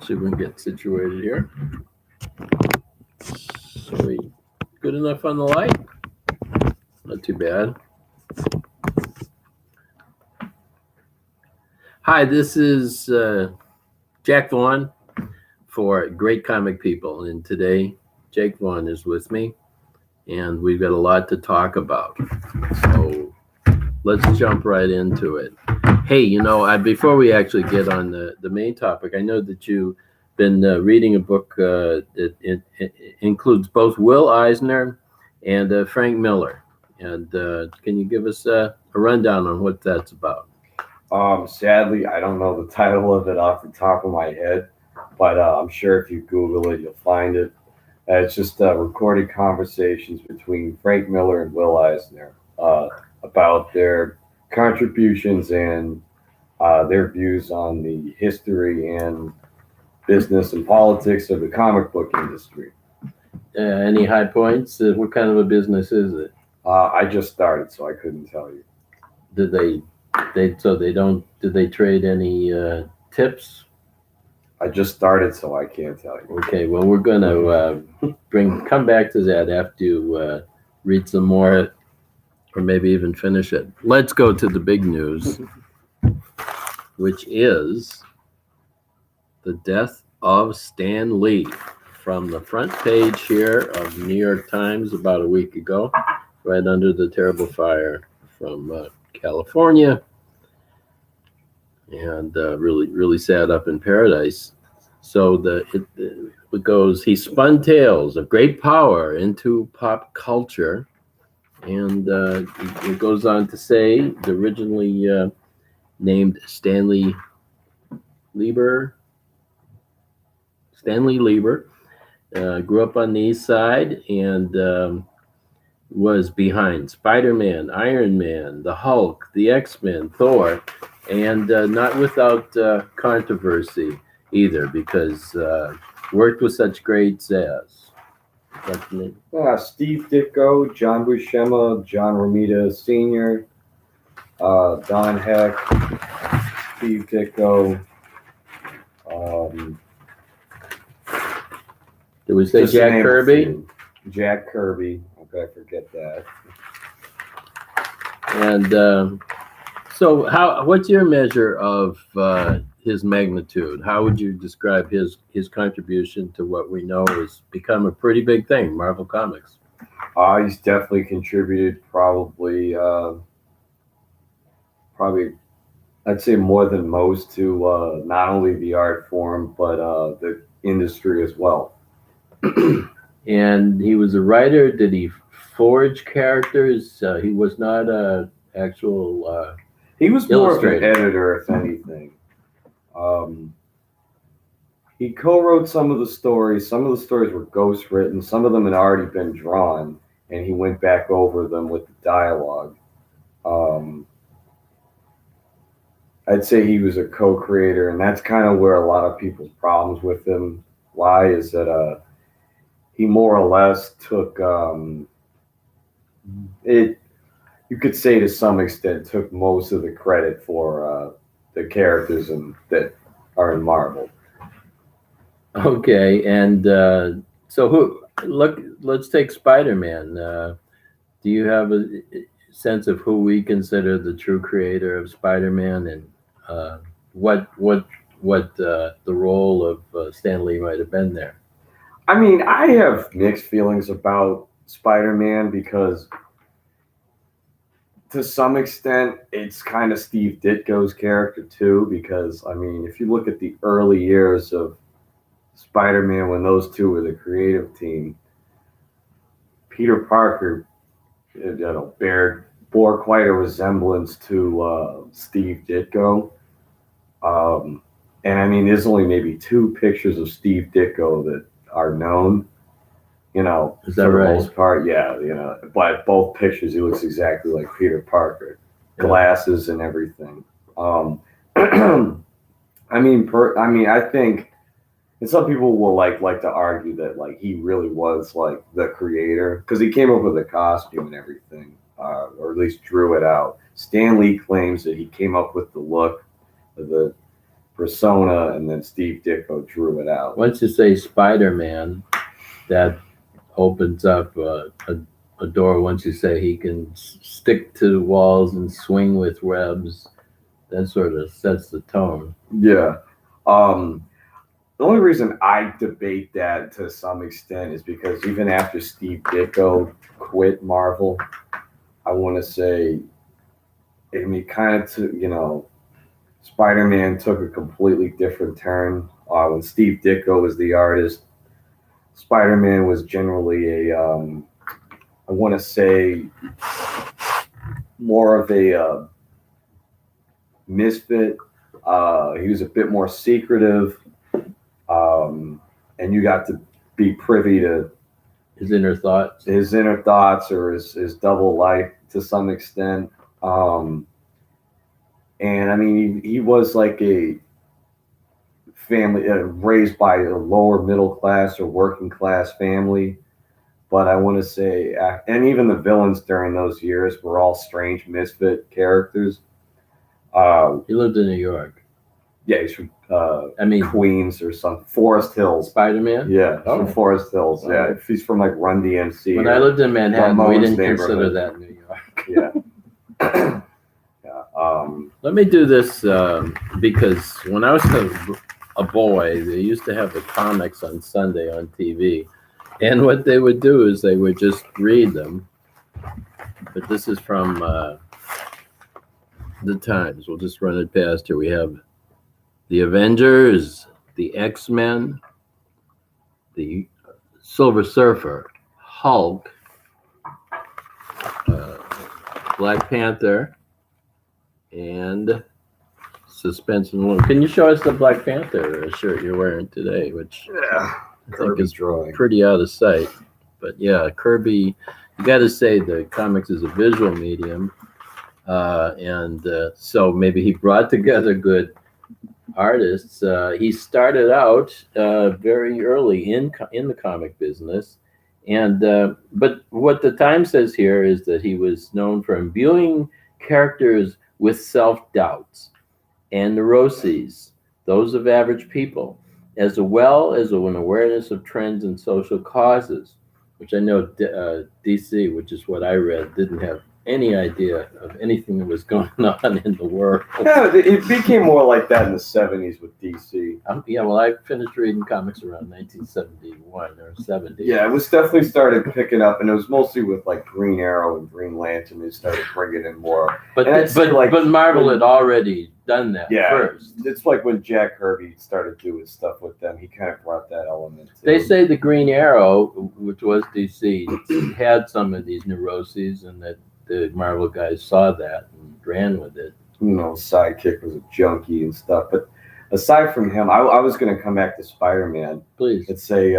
See if we can get situated here. So we good enough on the light? Not too bad. Hi, this is Jack Vaughn for Great Comic People, and today Jake Vaughn is with me, and we've got a lot to talk about. So let's jump right into it. Hey, before we actually get on the main topic, I know that you've been reading a book that it includes both Will Eisner and Frank Miller. And can you give us a rundown on what that's about? Sadly, I don't know the title of it off the top of my head, but I'm sure if you Google it, you'll find it. It's just recorded conversations between Frank Miller and Will Eisner about their contributions and their views on the history and business and politics of the comic book industry. Any high points? What kind of a business is it? I just started, so I couldn't tell you. Did they don't did they trade any tips? I just started, so I can't tell you. Okay, well we're gonna come back to that after you read some more, or maybe even finish it. Let's go to the big news, which is the death of Stan Lee, from the front page here of New York Times about a week ago, right under the terrible fire from California, and really sad up in paradise. So it goes. He spun tales of great power into pop culture, and it goes on to say the originally named Lieber, Stanley Lieber, grew up on the East Side and was behind Spider-Man, Iron Man, the Hulk, the X-Men, Thor, and not without controversy either, because worked with such greats as Steve Ditko, John Buscema, John Romita Sr., Don Heck, Steve Ditko. Um, did we say just to Jack name a Kirby? few. Jack Kirby. Okay, I forget that. And so, what's your measure of his magnitude? How would you describe his contribution to what we know has become a pretty big thing, Marvel Comics? He's definitely contributed probably I'd say more than most to not only the art form but the industry as well. And he was a writer. Did he forge characters? He was not a actual He was more of an illustrator. editor, if anything. Um, he co-wrote some of the stories. Some of the stories were ghost written. Some of them had already been drawn, and he went back over them with the dialogue. Um, I'd say he was a co-creator, and that's kind of where a lot of people's problems with him lie. Is that he more or less took it. You could say to some extent took most of the credit for the characters and that are in Marvel. Okay, and so who? Look, let's take Spider-Man. Do you have a sense of who we consider the true creator of Spider-Man, and uh, what the role of Stan Lee might have been there? I mean, I have mixed feelings about Spider-Man because to some extent it's kind of Steve Ditko's character too. Because I mean, if you look at the early years of Spider-Man when those two were the creative team, Peter Parker, bore quite a resemblance to Steve Ditko. Um, and I mean, there's only maybe two pictures of Steve Ditko that are known. Is that For the right? most part, yeah. But both pictures, he looks exactly like Peter Parker, Yeah. glasses and everything. Um, I mean, I think, and some people will like to argue that like he really was like the creator because he came up with the costume and everything, or at least drew it out. Stan Lee claims that he came up with the look, the persona, and then Steve Ditko drew it out. Once you say Spider-Man, that opens up a door. Once you say he can stick to walls and swing with webs, that sort of sets the tone. Yeah. The only reason I debate that to some extent is because even after Steve Ditko quit Marvel, I want to say, I mean, kind of to, Spider-Man took a completely different turn. When Steve Ditko was the artist, Spider-Man was generally I want to say, more of a misfit. He was a bit more secretive. And you got to be privy to His inner thoughts. Or his double life to some extent. And I mean, he was like a family raised by a lower middle class or working class family. But I want to say, and even the villains during those years were all strange misfit characters. He lived in New York. Yeah, he's from Queens or something. Forest Hills. Spider-Man? Yeah, he's from Forest Hills. Yeah, if he's from like Run DMC. When I lived in Manhattan, we didn't consider neighborhood. that New York. Yeah. Let me do this because when I was a boy, they used to have the comics on Sunday on TV. And what they would do is they would just read them. But this is from the Times. We'll just run it past here. We have the Avengers, the X-Men, the Silver Surfer, Hulk, Black Panther, and Suspense and Loom. Can you show us the Black Panther shirt you're wearing today, which I think is pretty out of sight? But yeah, Kirby, you got to say the comics is a visual medium. So maybe he brought together good artists. He started out very early in the comic business, and but what the Times says here is that he was known for imbuing characters with self-doubts and neuroses, those of average people, as well as an awareness of trends and social causes, which I know DC, which is what I read, didn't have any idea of anything that was going on in the world. Yeah, it became more like that in the 70s with DC. Yeah, well, I finished reading comics around 1971 or 70. Yeah, it was definitely started picking up, and it was mostly with like Green Arrow and Green Lantern. They started bringing in more. But Marvel had already done that first. It's like when Jack Kirby started doing stuff with them, he kind of brought that element. They say the Green Arrow, which was DC, had some of these neuroses, and that the Marvel guys saw that and ran with it. Sidekick was a junkie and stuff. But aside from him, I was going to come back to Spider-Man. Please. Let's say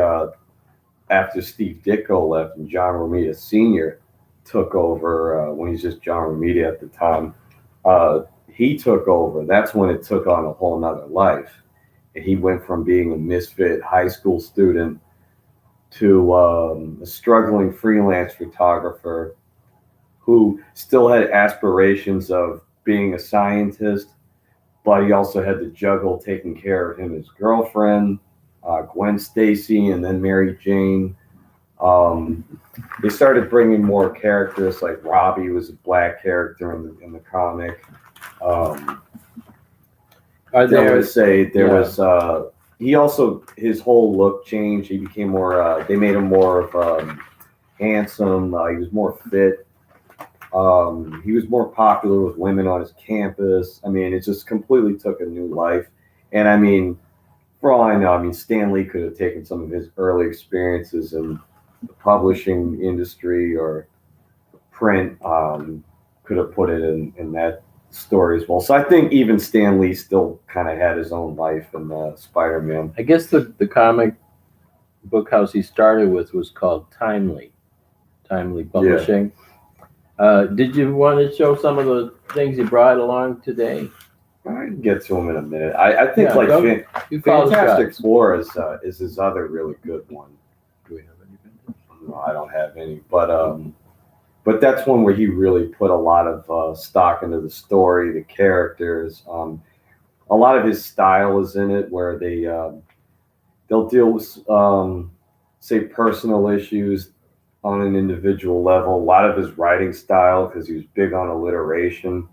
after Steve Ditko left and John Romita Sr. took over, when he's just John Romita at the time, he took over. That's when it took on a whole nother life. And he went from being a misfit high school student to a struggling freelance photographer who still had aspirations of being a scientist, but he also had to juggle taking care of his girlfriend, Gwen Stacy, and then Mary Jane. They started bringing more characters, like Robbie was a black character in the comic. He also, his whole look changed. He became more, they made him more of handsome. He was more fit. He was more popular with women on his campus. I mean, it just completely took a new life. And I mean, for all I know, Stanley could have taken some of his early experiences in the publishing industry or print, could have put it in that story as well. So I think even Stanley still kind of had his own life in Spider-Man. I guess the comic book house he started with was called Timely Publishing. Yeah. Did you want to show some of the things you brought along today? I can get to them in a minute. I think Fantastic Four is his other really good one. Do we have any? No, I don't have any. But that's one where he really put a lot of stock into the story, the characters. a lot of his style is in it, where they'll deal with say personal issues on an individual level. A lot of his writing style, because he was big on alliteration,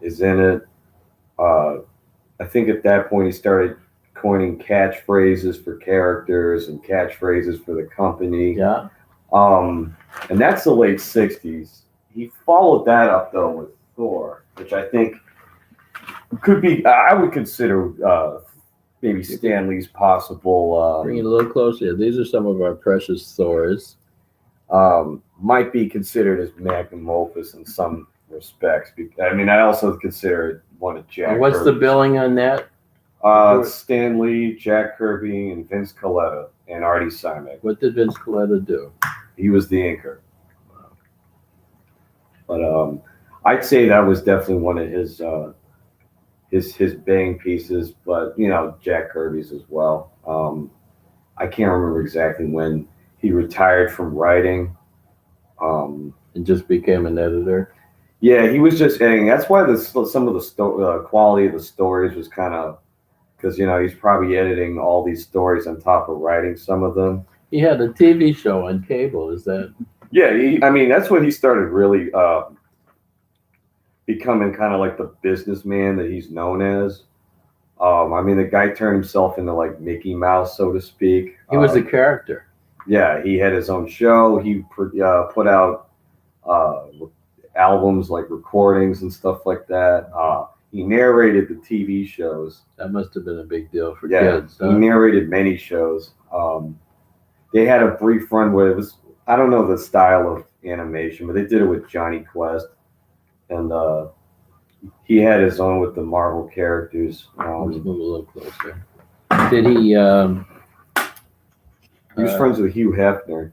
is in it. I think at that point he started coining catchphrases for characters and catchphrases for the company. Yeah. And that's the late '60s. He followed that up though with Thor, which I think could be. I would consider maybe Stanley's possible. Bring it a little closer. These are some of our precious Thors. Might be considered as magnum opus in some respects. I mean, I also consider it one of Jack. And what's the billing on that? Stanley, Jack Kirby, and Vince Colletta, and Artie Simek. What did Vince Colletta do? He was the inker. But I'd say that was definitely one of his bang pieces. But Jack Kirby's as well. I can't remember exactly when he retired from writing. And just became an editor. Yeah, he was just editing. That's why some of the quality of the stories was kind of, because he's probably editing all these stories on top of writing some of them. He had a TV show on cable. Is that? Yeah, I mean that's when he started really becoming kind of like the businessman that he's known as. I mean, the guy turned himself into like Mickey Mouse, so to speak. He was a character. Yeah, he had his own show. He put out albums, like recordings and stuff like that. He narrated the TV shows. That must have been a big deal for kids. Huh? He narrated many shows. They had a brief run where it was, I don't know the style of animation, but they did it with Johnny Quest. And he had his own with the Marvel characters. Let's move a little closer. Did he... he was friends with Hugh Hefner.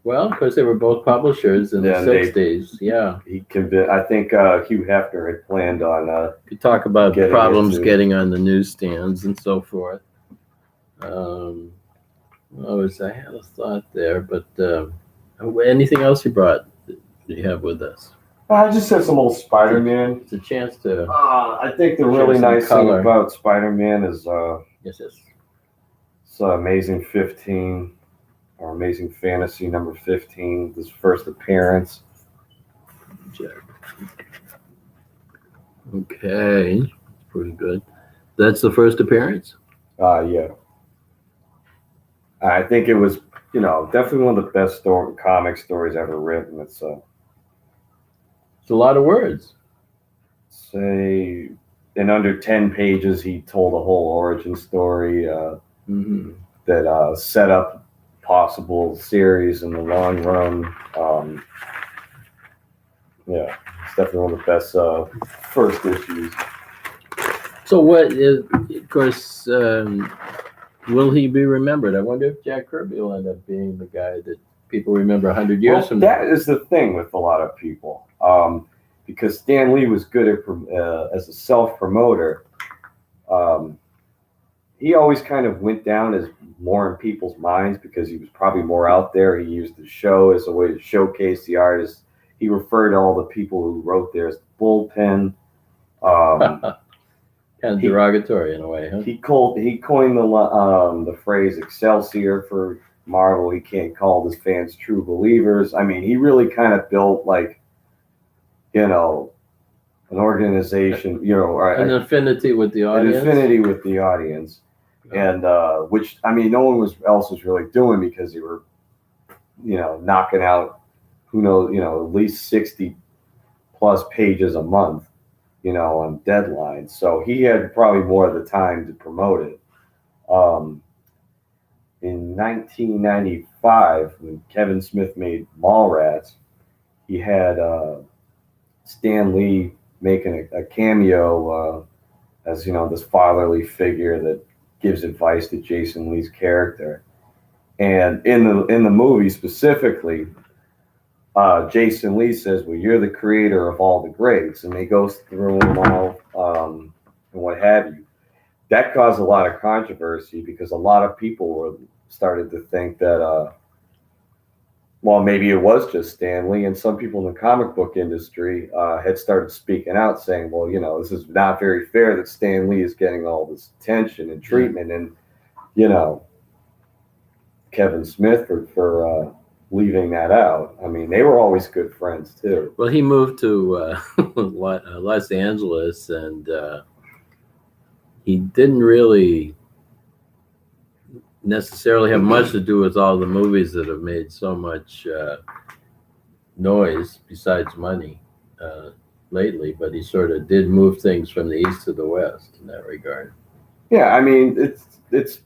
Well, because they were both publishers in the 60s. Yeah. I think Hugh Hefner had planned on... Could talk about problems getting on the newsstands and so forth. I had a thought there, but anything else you brought that you have with us? I just said some old Spider-Man. It's a chance to... I think the really nice thing about Spider-Man is... Yes. It's Amazing 15. Or Amazing Fantasy number 15, this first appearance. Okay, pretty good. That's the first appearance? Yeah. I think it was, definitely one of the best comic stories ever written. It's a lot of words. Say, in under 10 pages, he told a whole origin story that set up possible series in the long run. Yeah, it's definitely one of the best first issues. So what is, of course, will he be remembered? I wonder if Jack Kirby will end up being the guy that people remember 100 years from now. That is the thing with a lot of people. Because Stan Lee was good at, as a self-promoter. He always kind of went down as more in people's minds because he was probably more out there. He used the show as a way to showcase the artist. He referred to all the people who wrote there as the bullpen. Kind of derogatory in a way, huh? He coined the phrase Excelsior for Marvel. He can't call his fans true believers. I mean, he really kind of built like, an organization, an affinity with the audience. An affinity with the audience. And which, I mean, no one else was really doing because they were, knocking out, who knows, at least 60 plus pages a month, on deadline. So he had probably more of the time to promote it. In 1995, when Kevin Smith made Mallrats, he had Stan Lee making a cameo as, this fatherly figure that gives advice to Jason Lee's character. And in the movie specifically, Jason Lee says, well, you're the creator of all the greats. And he goes through them all and what have you. That caused a lot of controversy because a lot of people started to think that, Well, maybe it was just Stanley, and some people in the comic book industry had started speaking out, saying, "Well, this is not very fair that Stan Lee is getting all this attention and treatment, and you know, Kevin Smith for leaving that out. I mean, they were always good friends too." Well, he moved to Los Angeles, and he didn't really necessarily have much to do with all the movies that have made so much noise besides money lately, but he sort of did move things from the east to the west in that regard. Yeah, I mean, it's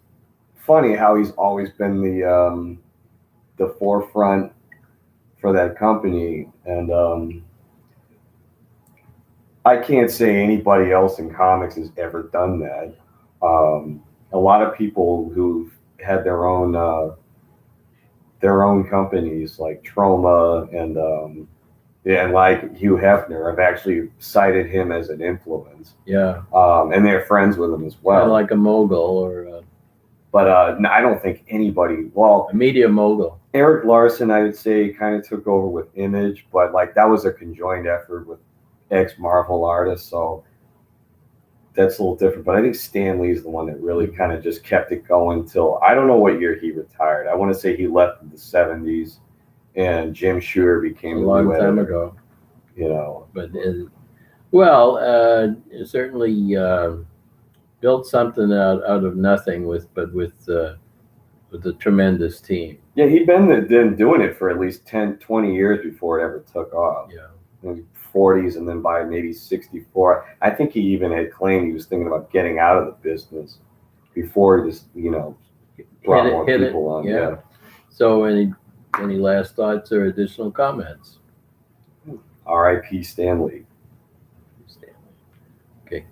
funny how he's always been the forefront for that company, and I can't say anybody else in comics has ever done that. A lot of people who've had their own companies like Troma and like Hugh Hefner have actually cited him as an influence. Yeah, and they're friends with him as well. kind of like a mogul or But I don't think anybody. Well, a media mogul. Eric Larson, I would say, kind of took over with Image, but like that was a conjoined effort with ex-Marvel artists, so that's a little different. But I think Stan Lee is the one that really kind of just kept it going till I don't know what year he retired. I want to say he left in the 70s, and Jim Shooter became A long time ago. But certainly built something out of nothing with a tremendous team. Yeah, he'd been doing it for at least 10, 20 years before it ever took off. Yeah. Maybe 40s, and then by maybe 64, I think he even had claimed he was thinking about getting out of the business before he just, brought more people on. Yeah. So any last thoughts or additional comments? R.I.P. Stanley. Okay.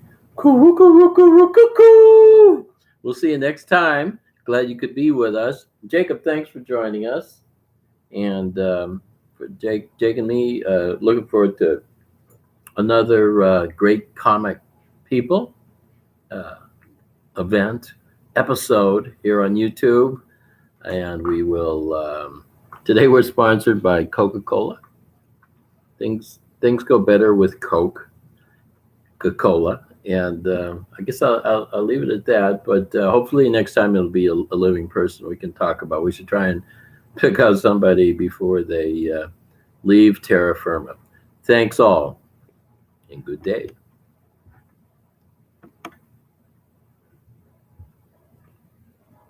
We'll see you next time. Glad you could be with us. Jacob, thanks for joining us. And for Jake and me, looking forward to another great comic people event episode here on YouTube. And we will, today we're sponsored by Coca-Cola. Things go better with Coca-Cola. And I guess I'll leave it at that. But hopefully next time it'll be a living person we can talk about. We should try and pick out somebody before they leave terra firma. Thanks all, and good day.